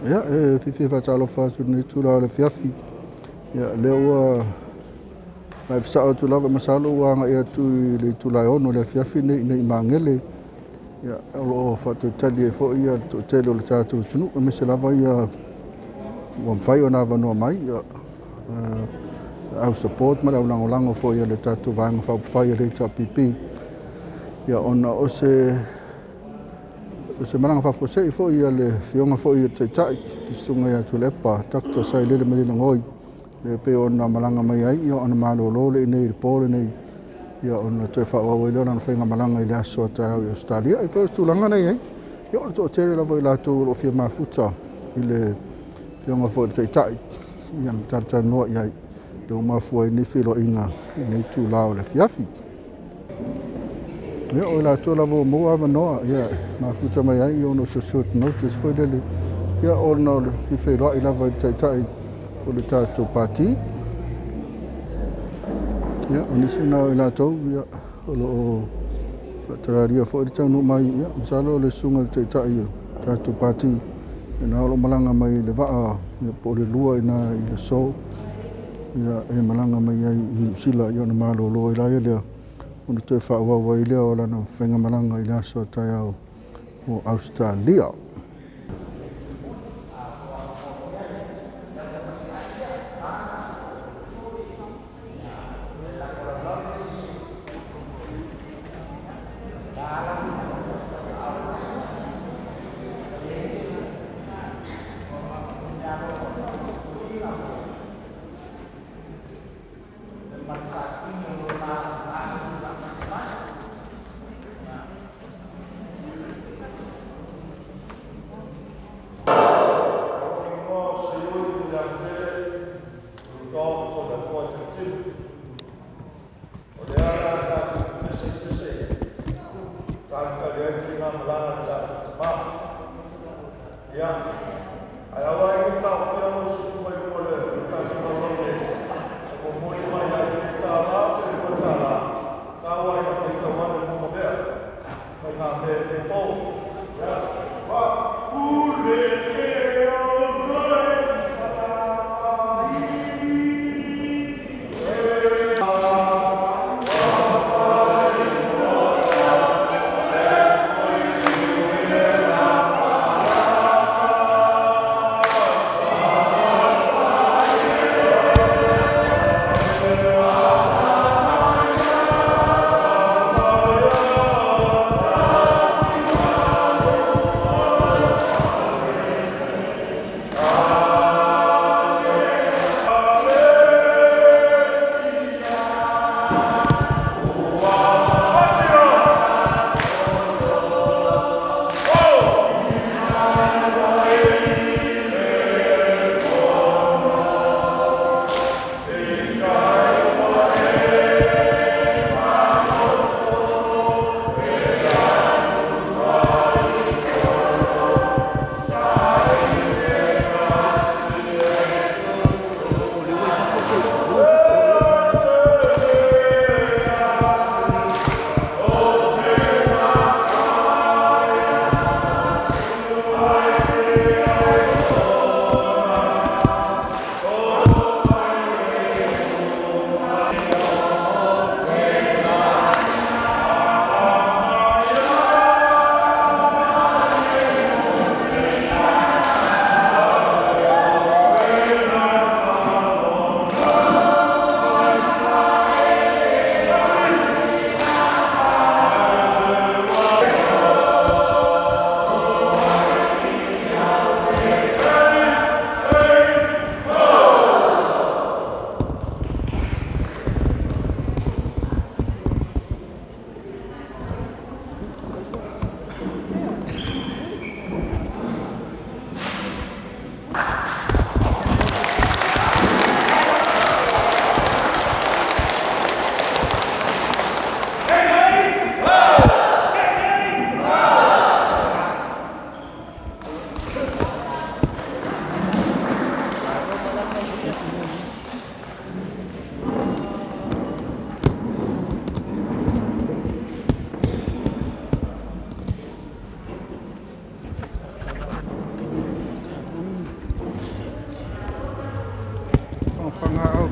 Ia, fifi whaatalofa atu nei tūra o le fiafi. Ia, leo ua mai fisao atu lava masalo uanga ia tu i le tūlai ono le fiafi nei mangele. Ia, o whaatutali e fo ia to tele o le tātou tunu. E mese lava ia ua mwhai o nā wanoa mai. Ia, au support mara au lango fo ia le tātou vanga whai le TPP. Ia, ona o se maranga whawhosei fo ia le whionga fo ia taitai. I sunga ia tu lepa, takto sai lele me lele ngoi. Le pe ona malanga mai ai, ia ona malolo le nei le pole nei. Ia ona toi whaua leo na whainga malanga i le aso ata au i Australia. I pēr tūlanga nei ai. Ia ona tō tere lavo i lātou o whia mafuta i le whionga fo ia taitai. Ia mtarata noa iai. Le umafua i ni whilo inga i nei tū lao le fiafi. Ia o lātou lavo mua awa noa. Ia mafuta mai ai i ono so short notice fo lele. Ia ona le whiwhiroa i lava i taitai o le tātou pāti. Ia, o nisi nao i lātou, ia, o lo o whaatararia fo i taunu mai, ia, misalo le sunga le taitai o tātou pāti. Ia nao lo malanga mai le waa, ia, po le lua ina i le so. Ia, e malanga mai ai i New Zealand, ia, na malo loa i lai lea. Ona toi whaawawa i lea o lana whenga malanga i le aso atai au o Australia.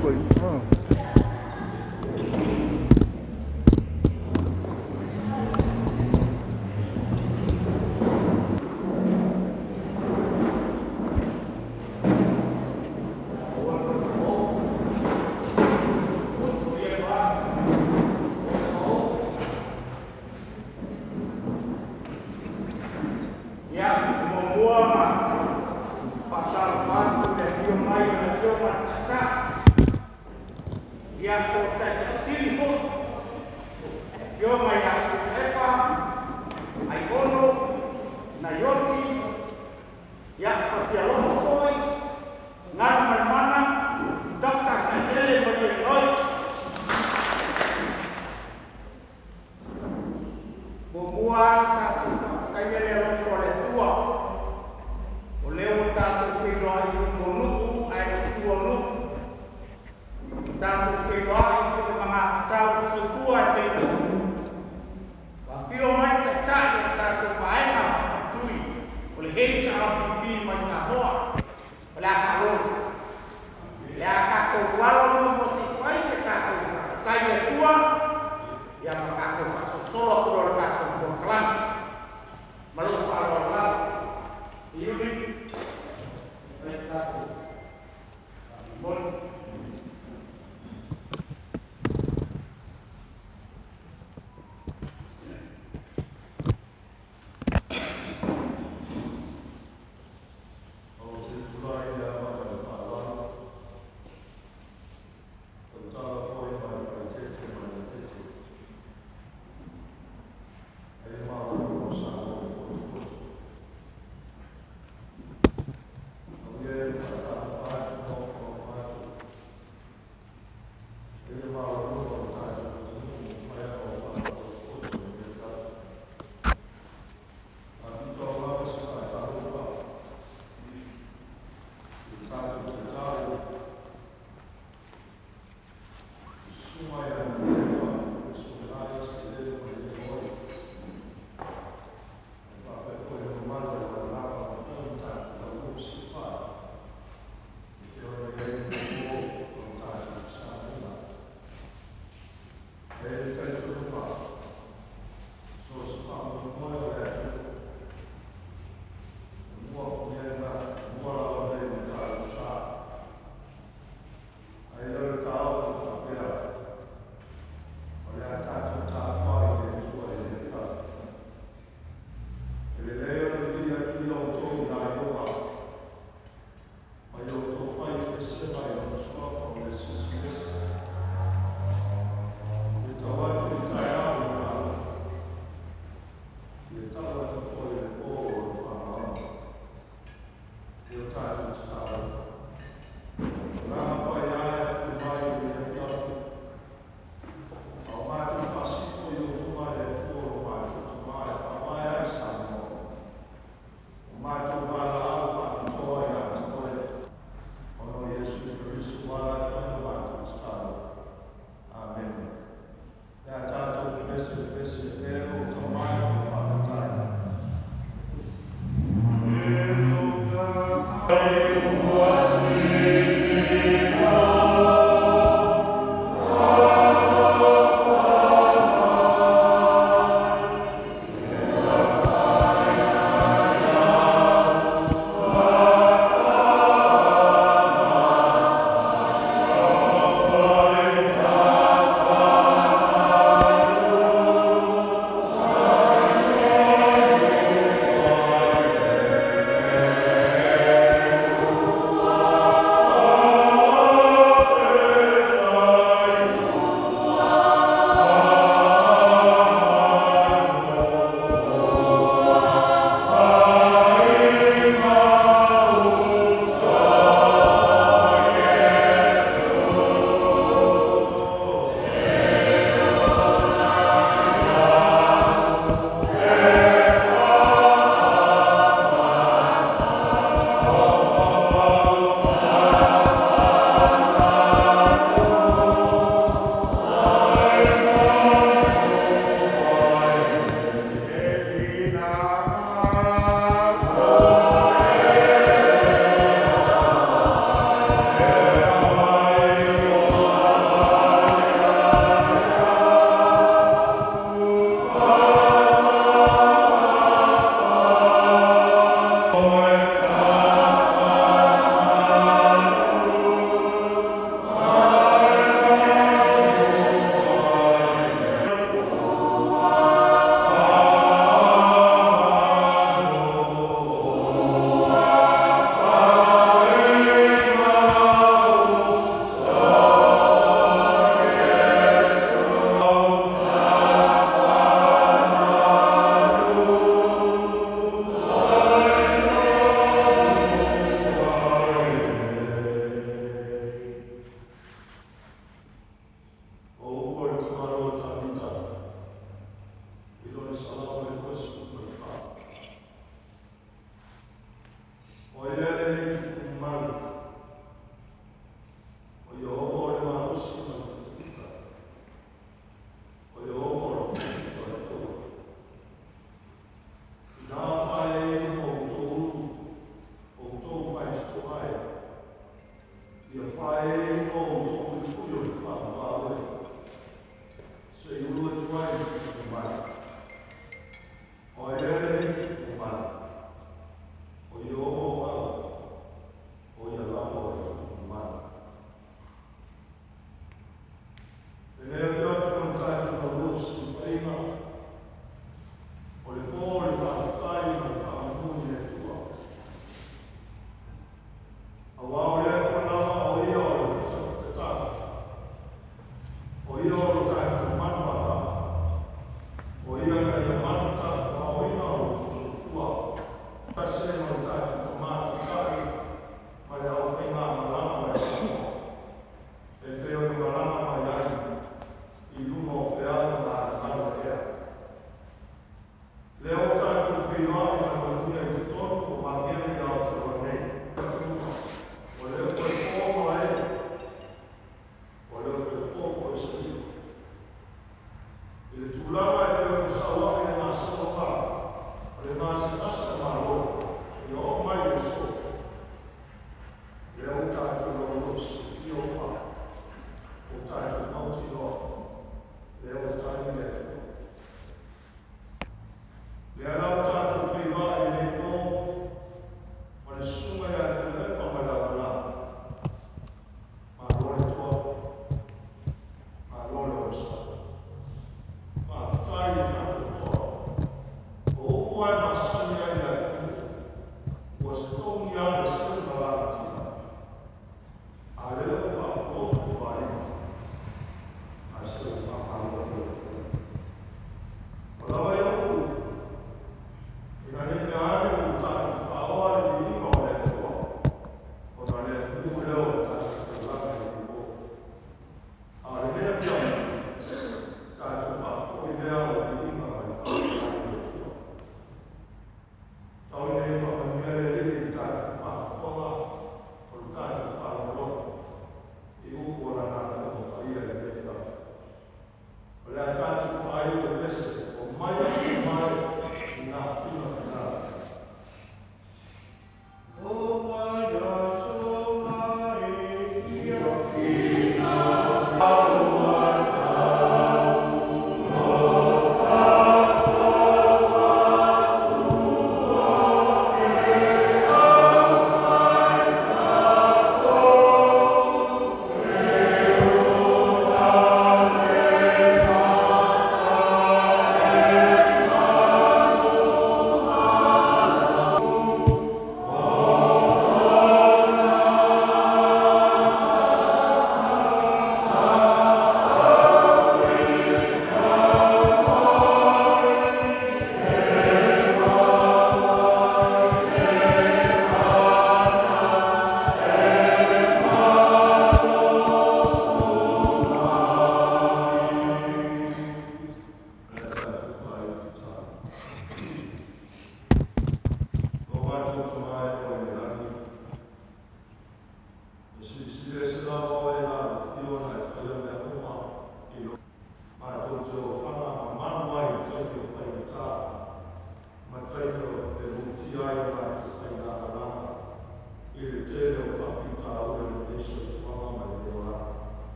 koe.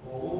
o